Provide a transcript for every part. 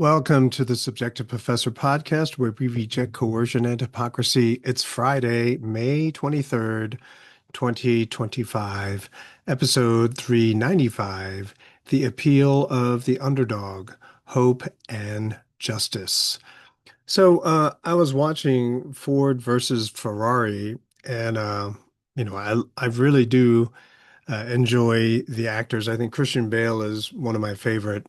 Welcome to the Subjective Professor podcast, where we reject coercion and hypocrisy. It's Friday, May 23rd, 2025, episode 395, The Appeal of the Underdog, Hope and Justice. I was watching Ford versus Ferrari, and I really do enjoy the actors. I think Christian Bale is one of my favorite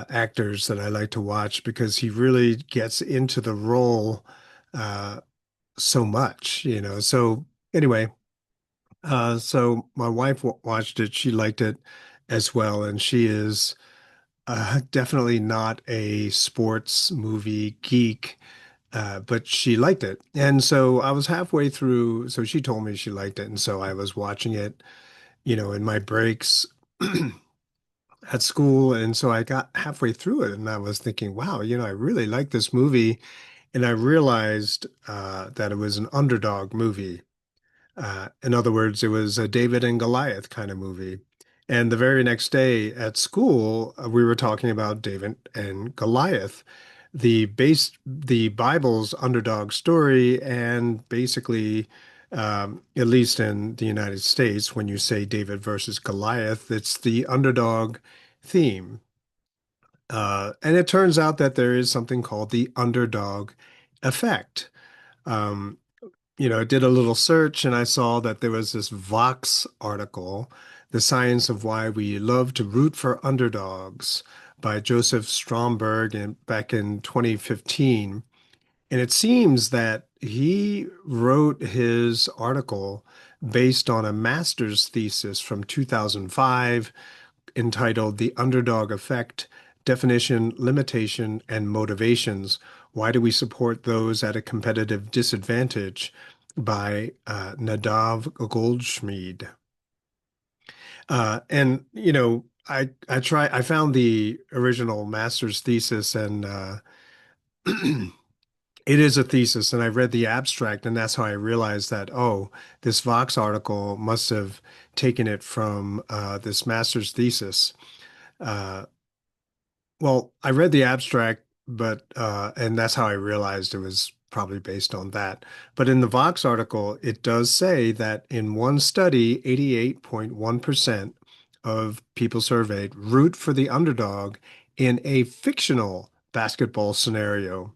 actors that I like to watch because he really gets into the role uh, so much. Anyway, so my wife w watched it. She liked it as well, and she is definitely not a sports movie geek. But she liked it. And so I was halfway through. So she told me she liked it. And so I was watching it, in my breaks at school. And so I got halfway through it and I was thinking, wow, I really like this movie. And I realized that it was an underdog movie. In other words, it was a David and Goliath kind of movie. And the very next day at school, we were talking about David and Goliath, the Bible's underdog story, and basically, at least in the United States, when you say David versus Goliath, it's the underdog theme. And it turns out that there is something called the underdog effect. Um, I did a little search and I saw that there was this Vox article, The Science of Why We Love to Root for Underdogs by Joseph Stromberg back in 2015. And it seems that he wrote his article based on a master's thesis from 2005 entitled The Underdog Effect: Definition, Limitation, and Motivations. Why do we support those at a competitive disadvantage? By Nadav Goldschmied. I found the original master's thesis and it is a thesis, and I read the abstract, and that's how I realized that, oh, this Vox article must have taken it from this master's thesis. Uh, Well, I read the abstract, but and that's how I realized it was probably based on that. But in the Vox article, it does say that in one study, 88.1% of people surveyed root for the underdog in a fictional basketball scenario.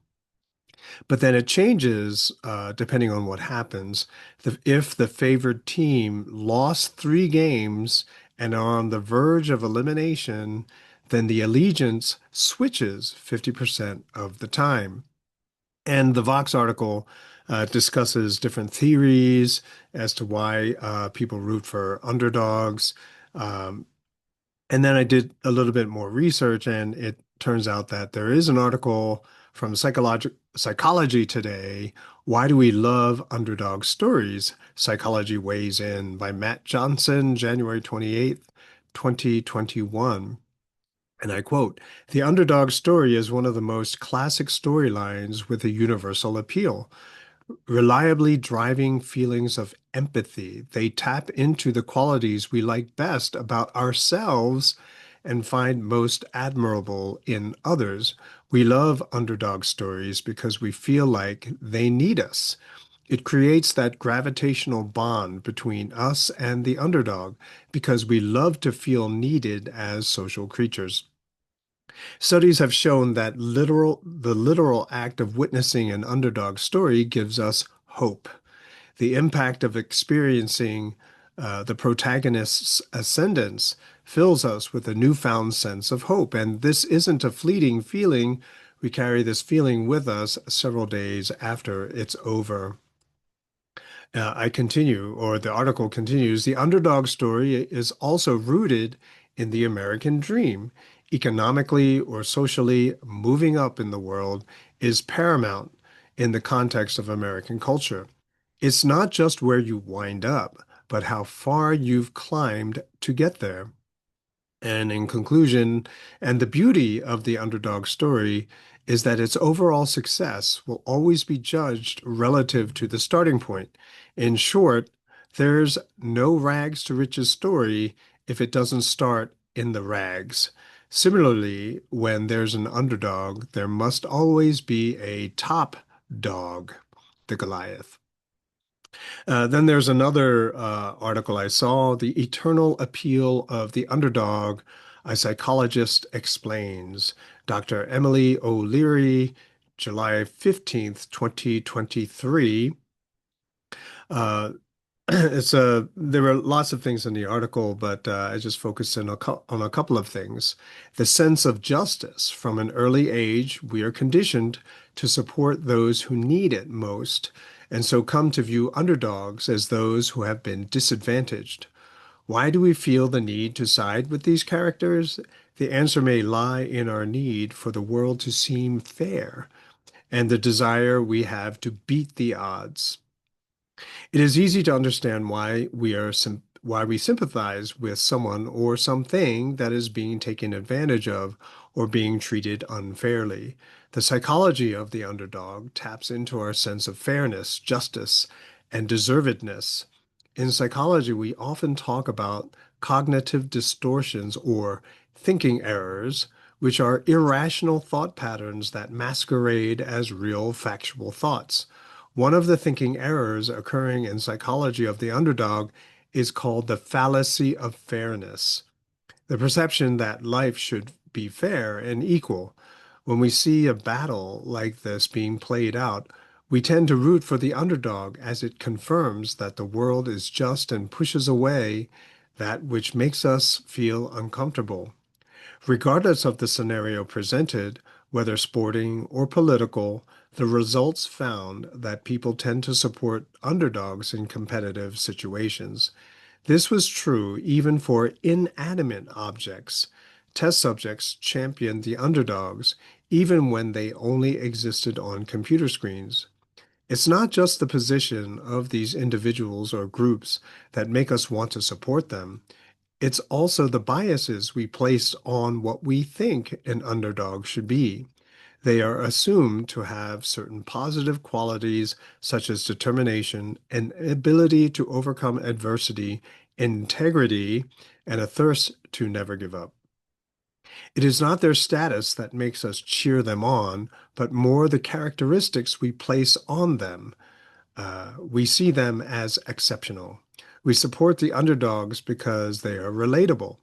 But then it changes depending on what happens. If the favored team lost three games and are on the verge of elimination, then the allegiance switches 50% of the time. And the Vox article discusses different theories as to why people root for underdogs. Um, and then I did a little bit more research, and it turns out that there is an article from Psychology Today. Why do we love underdog stories? Psychology Weighs In by Matt Johnson, January 28th, 2021. And I quote, the underdog story is one of the most classic storylines with a universal appeal, reliably driving feelings of empathy. They tap into the qualities we like best about ourselves and find most admirable in others. We love underdog stories because we feel like they need us. It creates that gravitational bond between us and the underdog because we love to feel needed as social creatures. Studies have shown that the literal act of witnessing an underdog story gives us hope. The impact of experiencing the protagonist's ascendance fills us with a newfound sense of hope. And this isn't a fleeting feeling. We carry this feeling with us several days after it's over. I continue, or the article continues, the underdog story is also rooted in the American dream. Economically or socially, moving up in the world is paramount in the context of American culture. It's not just where you wind up, but how far you've climbed to get there. And in conclusion, and the beauty of the underdog story is that its overall success will always be judged relative to the starting point. In short, there's no rags to riches story if it doesn't start in the rags. Similarly, when there's an underdog, there must always be a top dog, the Goliath. Then there's another article I saw, The Eternal Appeal of the Underdog, a Psychologist Explains. Dr. Emily O'Leary, July 15th, 2023. Uh, there were lots of things in the article, but I just focused in on a couple of things. The sense of justice. From an early age, we are conditioned to support those who need it most, and so come to view underdogs as those who have been disadvantaged. Why do we feel the need to side with these characters? The answer may lie in our need for the world to seem fair and the desire we have to beat the odds. It is easy to understand why we sympathize with someone or something that is being taken advantage of or being treated unfairly. The psychology of the underdog taps into our sense of fairness, justice, and deservedness. In psychology, we often talk about cognitive distortions or thinking errors, which are irrational thought patterns that masquerade as real factual thoughts. One of the thinking errors occurring in psychology of the underdog is called the fallacy of fairness, the perception that life should be fair and equal. When we see a battle like this being played out, we tend to root for the underdog as it confirms that the world is just and pushes away that which makes us feel uncomfortable. Regardless of the scenario presented, whether sporting or political, the results found that people tend to support underdogs in competitive situations. This was true even for inanimate objects. Test subjects championed the underdogs even when they only existed on computer screens. It's not just the position of these individuals or groups that make us want to support them. It's also the biases we place on what we think an underdog should be. They are assumed to have certain positive qualities such as determination, an ability to overcome adversity, integrity, and a thirst to never give up. It is not their status that makes us cheer them on, but more the characteristics we place on them. We see them as exceptional. We support the underdogs because they are relatable.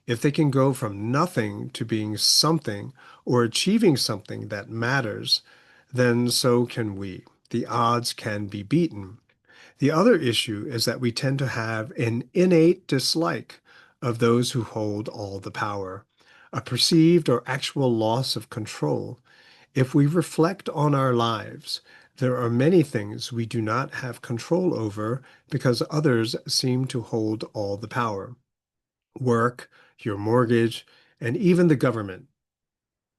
If they can go from nothing to being something or achieving something that matters, then so can we. The odds can be beaten. The other issue is that we tend to have an innate dislike of those who hold all the power, a perceived or actual loss of control. If we reflect on our lives, there are many things we do not have control over because others seem to hold all the power. Work, your mortgage, and even the government.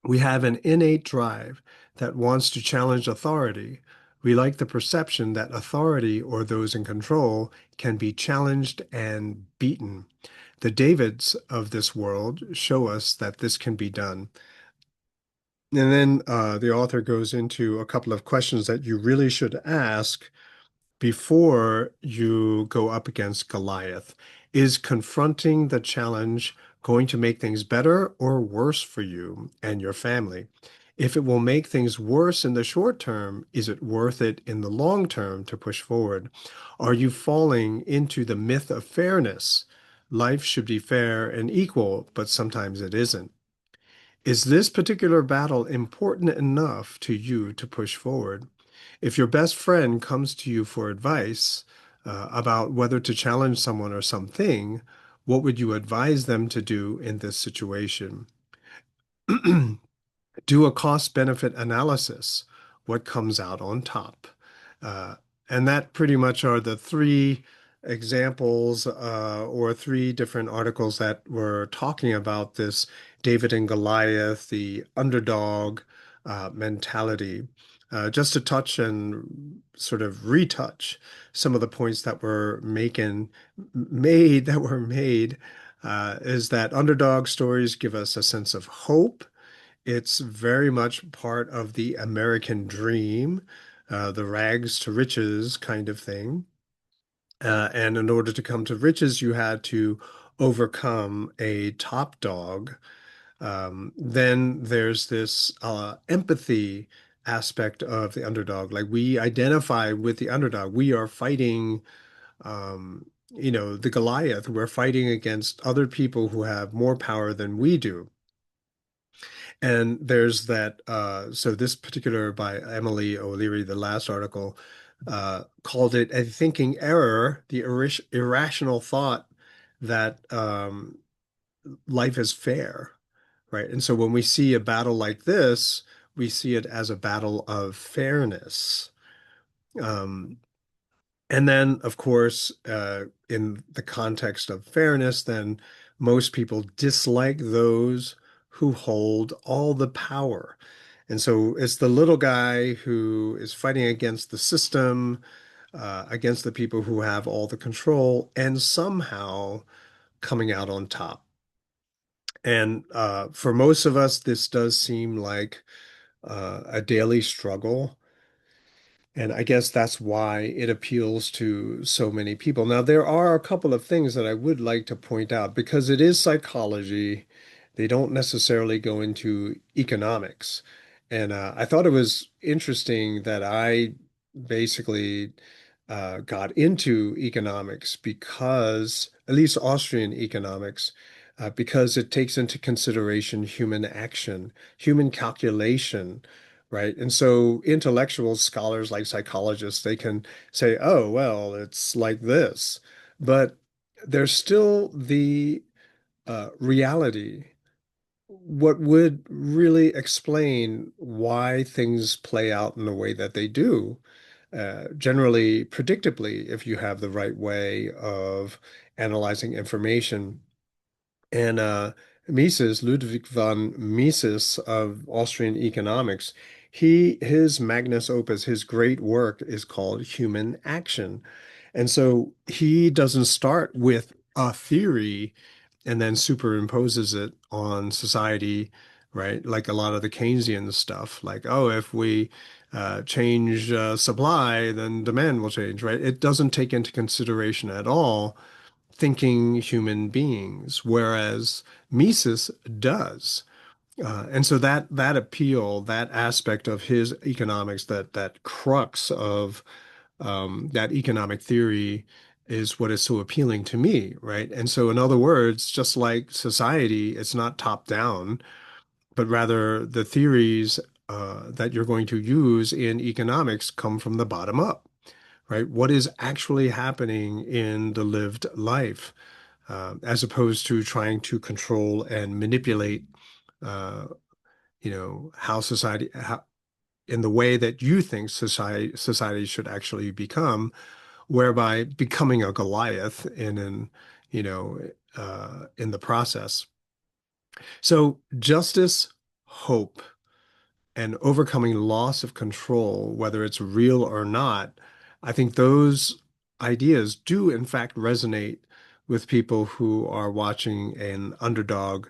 We have an innate drive that wants to challenge authority. We like the perception that authority or those in control can be challenged and beaten. The Davids of this world show us that this can be done. And then the author goes into a couple of questions that you really should ask before you go up against Goliath. Is confronting the challenge going to make things better or worse for you and your family? If it will make things worse in the short term, is it worth it in the long term to push forward? Are you falling into the myth of fairness? Life should be fair and equal, but sometimes it isn't. Is this particular battle important enough to you to push forward? If your best friend comes to you for advice about whether to challenge someone or something, what would you advise them to do in this situation? Do a cost benefit analysis. What comes out on top? Uh, and that pretty much are the three examples or three different articles that were talking about this David and Goliath, the underdog mentality. Just to touch and sort of retouch some of the points that were made, is that underdog stories give us a sense of hope. It's very much part of the American dream, the rags to riches kind of thing. And in order to come to riches, you had to overcome a top dog. Then there's this empathy aspect of the underdog. Like we identify with the underdog. We are fighting, the Goliath. We're fighting against other people who have more power than we do. And there's that, so this particular by Emily O'Leary, the last article, called it a thinking error, the irrational thought that life is fair, right? And so when we see a battle like this, we see it as a battle of fairness. Um, and then, of course, in the context of fairness, then most people dislike those who hold all the power. And so it's the little guy who is fighting against the system, against the people who have all the control, and somehow coming out on top. And for most of us, this does seem like a daily struggle. And I guess that's why it appeals to so many people. Now, there are a couple of things that I would like to point out because it is psychology. They don't necessarily go into economics. And I thought it was interesting that I basically got into economics because, at least Austrian economics, because it takes into consideration human action, human calculation, right? And so intellectual scholars like psychologists, they can say, oh, well, it's like this. But there's still the reality. What would really explain why things play out in the way that they do, generally predictably, if you have the right way of analyzing information. And Ludwig von Mises of Austrian economics, his magnus opus, his great work is called Human Action. And so he doesn't start with a theory and then superimposes it on society, right? Like a lot of the Keynesian stuff, like, oh, if we change supply, then demand will change, right? It doesn't take into consideration at all thinking human beings, whereas Mises does. And so that appeal, that aspect of his economics, that crux of that economic theory is what is so appealing to me, right? And so, in other words, just like society, it's not top down, but rather the theories that you're going to use in economics come from the bottom up, right? What is actually happening in the lived life, as opposed to trying to control and manipulate, uh, how in the way that you think society should actually become, whereby becoming a Goliath in the process. So justice, hope, and overcoming loss of control, whether it's real or not, I think those ideas do in fact resonate with people who are watching an underdog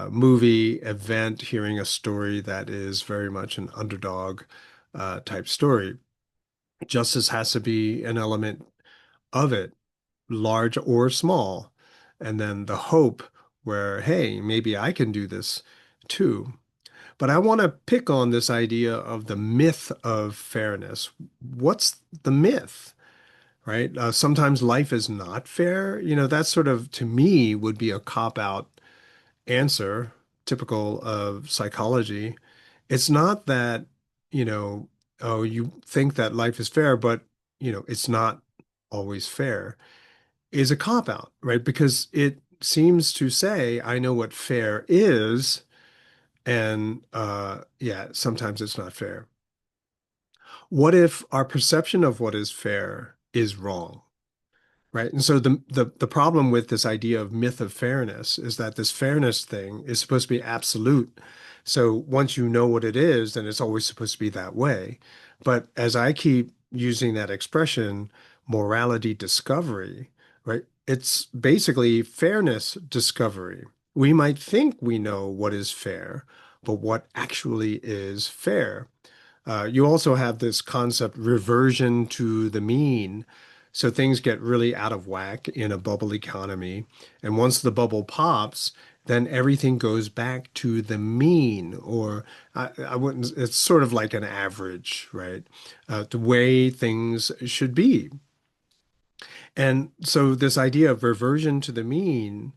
movie event, hearing a story that is very much an underdog type story. Justice has to be an element of it, large or small. And then the hope where, hey, maybe I can do this too. But I want to pick on this idea of the myth of fairness. What's the myth, right? Sometimes life is not fair. That sort of, to me, would be a cop-out answer, typical of psychology. It's not that, oh, you think that life is fair, but, it's not always fair, is a cop-out, right? Because it seems to say, I know what fair is, and yeah, sometimes it's not fair. What if our perception of what is fair is wrong? Right. And so the problem with this idea of myth of fairness is that this fairness thing is supposed to be absolute. So once you know what it is, then it's always supposed to be that way. But as I keep using that expression, morality discovery, right? It's basically fairness discovery. We might think we know what is fair, but what actually is fair? You also have this concept reversion to the mean. So things get really out of whack in a bubble economy. And once the bubble pops, then everything goes back to the mean, or I wouldn't, it's sort of like an average, right? The way things should be. And so this idea of reversion to the mean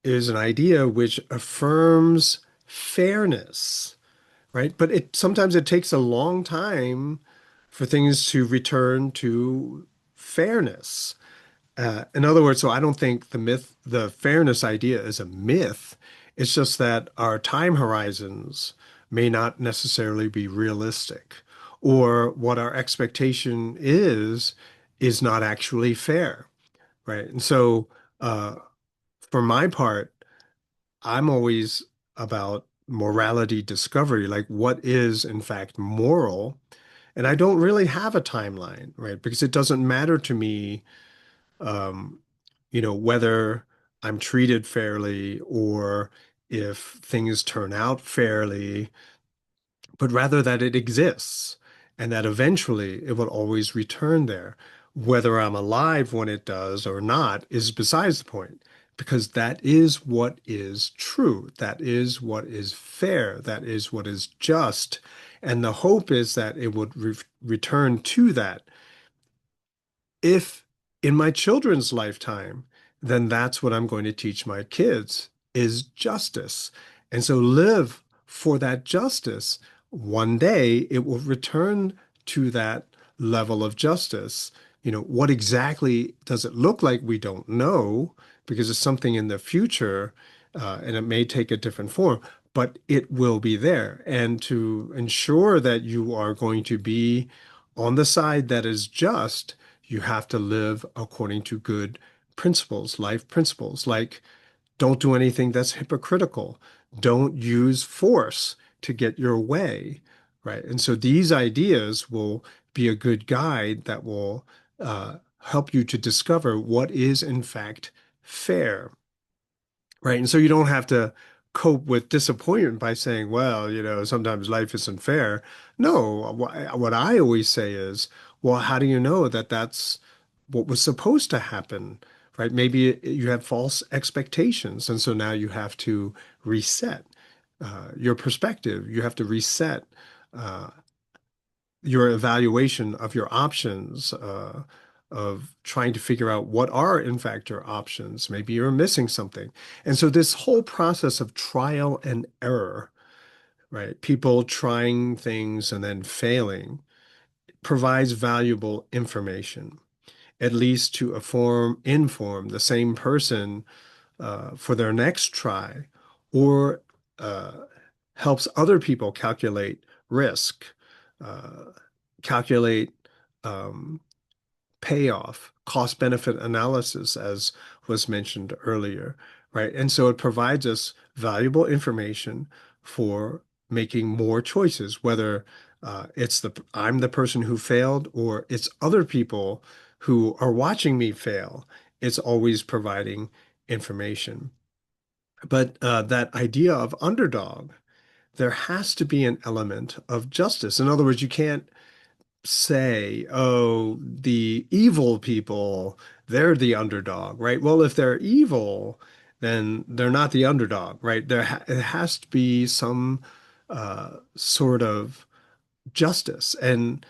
is an idea which affirms fairness, right? But it sometimes it takes a long time for things to return to fairness. In other words, so I don't think the fairness idea is a myth. It's just that our time horizons may not necessarily be realistic, or what our expectation is not actually fair, right? And so, uh, for my part, I'm always about morality discovery, like what is in fact moral. And I don't really have a timeline, right? Because it doesn't matter to me, um, whether I'm treated fairly or if things turn out fairly, but rather that it exists and that eventually it will always return there. Whether I'm alive when it does or not is besides the point, because that is what is true. That is what is fair. That is what is just. And the hope is that it would return to that. If in my children's lifetime, then that's what I'm going to teach my kids is justice. And so live for that justice. One day it will return to that level of justice. What exactly does it look like? We don't know because it's something in the future, and it may take a different form, but it will be there. And to ensure that you are going to be on the side that is just, you have to live according to good principles, life principles, like don't do anything that's hypocritical. Don't use force to get your way, right? And so these ideas will be a good guide that will help you to discover what is in fact fair, right? And so you don't have to cope with disappointment by saying, well, sometimes life isn't fair. No, what I always say is, well, how do you know that that's what was supposed to happen, right? Maybe you have false expectations. And so now you have to reset your perspective. You have to reset uh, your evaluation of your options, of trying to figure out what are, in fact, your options. Maybe you're missing something. And so this whole process of trial and error, right? People trying things and then failing provides valuable information, at least to inform the same person for their next try, or uh, helps other people calculate risk, uh, calculate um, payoff, cost benefit analysis, as was mentioned earlier, right? And so it provides us valuable information for making more choices, whether I'm the person who failed or it's other people who are watching me fail. It's always providing information. But that idea of underdog, there has to be an element of justice. In other words, you can't say, oh, the evil people, they're the underdog, right? Well, if they're evil, then they're not the underdog, right? It has to be some sort of justice. And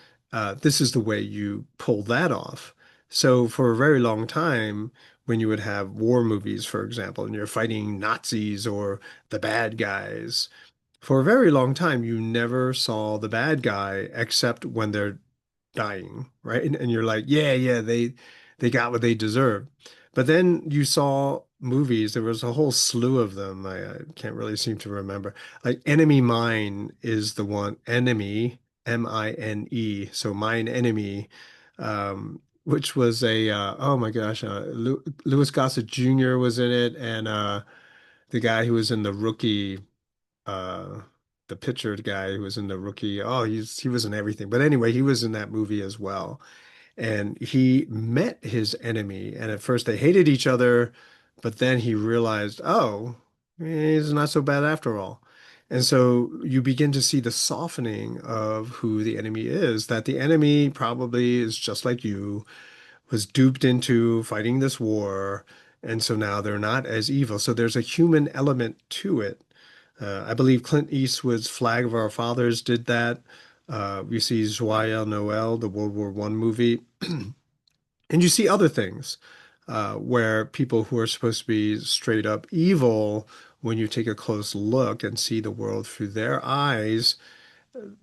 this is the way you pull that off. So for a very long time, when you would have war movies, for example, and you're fighting Nazis or the bad guys, for a very long time, you never saw the bad guy except when they're dying, right? And you're like, yeah, yeah, they got what they deserved. But then you saw movies, there was a whole slew of them. I can't really seem to remember. Like Enemy Mine is the one, Enemy, Mine. So Mine Enemy, which was oh my gosh, Louis Gossett Jr. was in it, and the guy who was in the Rookie, uh the pictured guy who was in the Rookie. Oh, he was in everything. But anyway, he was in that movie as well. And he met his enemy, and at first they hated each other, but then he realized, oh, he's not so bad after all. And so you begin to see the softening of who the enemy is, that the enemy probably is just like you, was duped into fighting this war, And so now they're not as evil. So there's a human element to it. I believe Clint Eastwood's Flag of Our Fathers did that. We see Joyeux Noel, the World War I movie. And you see other things where people who are supposed to be straight up evil, when you take a close look and see the world through their eyes,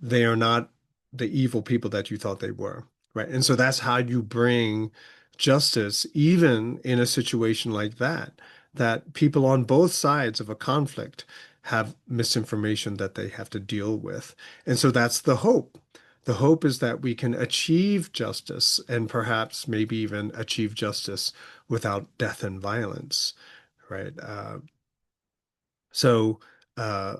they are not the evil people that you thought they were, right? And so that's how you bring justice, even in a situation like that, that people on both sides of a conflict have misinformation that they have to deal with. And so that's the hope. The hope is that we can achieve justice and perhaps maybe even achieve justice without death and violence, right? So, uh,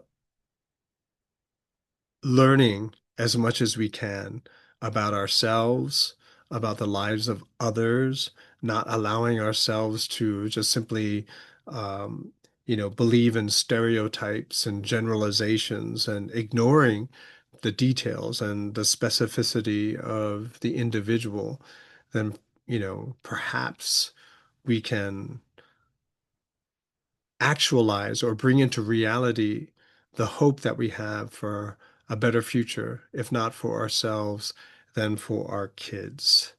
learning as much as we can about ourselves, about the lives of others, not allowing ourselves to just simply, um, believe in stereotypes and generalizations and ignoring the details and the specificity of the individual, then, perhaps we can actualize or bring into reality the hope that we have for a better future, if not for ourselves, then for our kids.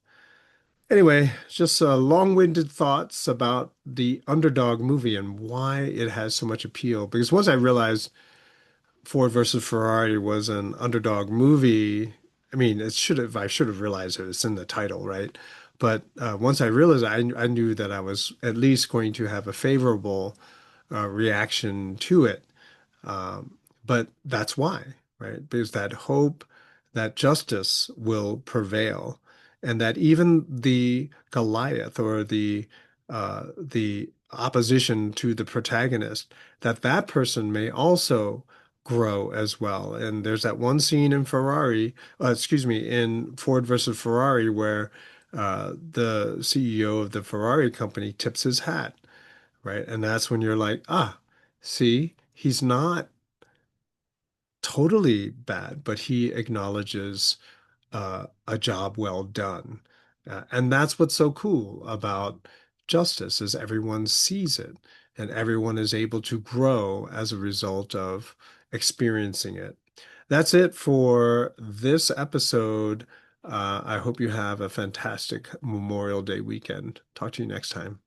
Anyway, just long-winded thoughts about the Underdog movie and why it has so much appeal. Because once I realized Ford versus Ferrari was an underdog movie, I mean, I should have realized it. It's in the title, right? But once I realized, I knew that I was at least going to have a favorable reaction to it. Um, but that's why, right? There's that hope that justice will prevail, and that even the Goliath or the opposition to the protagonist, that person may also grow as well. And there's that one scene in in Ford versus Ferrari, where the CEO of the Ferrari company tips his hat, right? And that's when you're like, ah, see, he's not totally bad, but he acknowledges a job well done. And that's what's so cool about justice is everyone sees it and everyone is able to grow as a result of experiencing it. That's it for this episode. I hope you have a fantastic Memorial Day weekend. Talk to you next time.